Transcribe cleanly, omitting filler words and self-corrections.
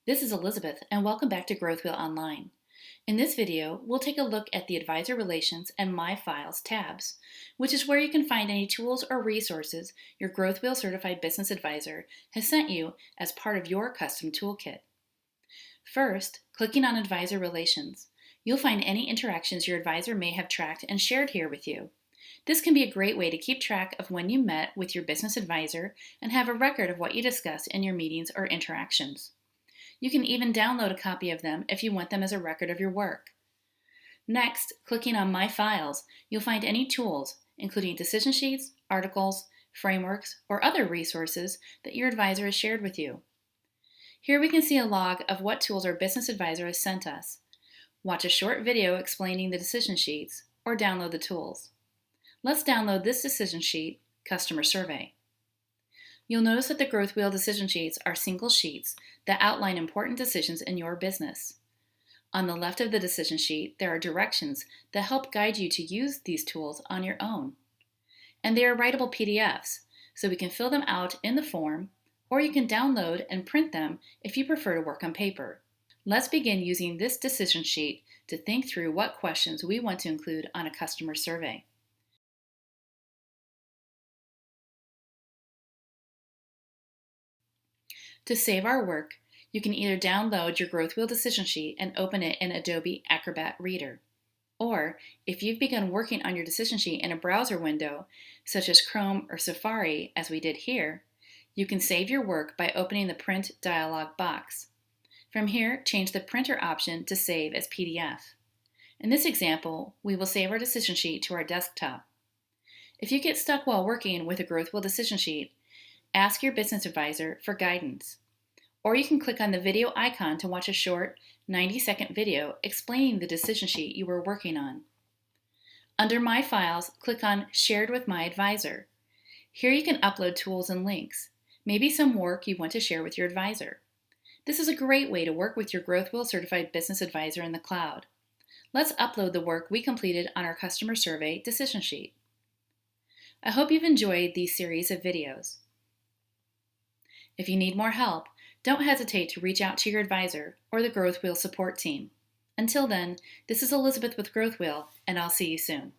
This is Elizabeth, and welcome back to GrowthWheel Online. In this video, we'll take a look at the Advisor Relations and My Files tabs, which is where you can find any tools or resources your GrowthWheel Certified Business Advisor has sent you as part of your custom toolkit. First, clicking on Advisor Relations, you'll find any interactions your advisor may have tracked and shared here with you. This can be a great way to keep track of when you met with your business advisor and have a record of what you discussed in your meetings or interactions. You can even download a copy of them if you want them as a record of your work. Next, clicking on My Files, you'll find any tools, including decision sheets, articles, frameworks, or other resources that your advisor has shared with you. Here we can see a log of what tools our business advisor has sent us. Watch a short video explaining the decision sheets, or download the tools. Let's download this decision sheet, Customer Survey. You'll notice that the GrowthWheel decision sheets are single sheets that outline important decisions in your business. On the left of the decision sheet, there are directions that help guide you to use these tools on your own. And they are writable PDFs, so we can fill them out in the form, or you can download and print them if you prefer to work on paper. Let's begin using this decision sheet to think through what questions we want to include on a customer survey. To save our work, you can either download your GrowthWheel decision sheet and open it in Adobe Acrobat Reader. Or, if you've begun working on your decision sheet in a browser window, such as Chrome or Safari, as we did here, you can save your work by opening the Print dialog box. From here, change the Printer option to Save as PDF. In this example, we will save our decision sheet to our desktop. If you get stuck while working with a GrowthWheel decision sheet, ask your business advisor for guidance. Or you can click on the video icon to watch a short 90-second video explaining the decision sheet you were working on. Under My Files, click on Shared with My Advisor. Here you can upload tools and links, maybe some work you want to share with your advisor. This is a great way to work with your GrowthWheel Certified Business Advisor in the cloud. Let's upload the work we completed on our customer survey decision sheet. I hope you've enjoyed these series of videos. If you need more help, don't hesitate to reach out to your advisor or the GrowthWheel support team. Until then, this is Elizabeth with GrowthWheel, and I'll see you soon.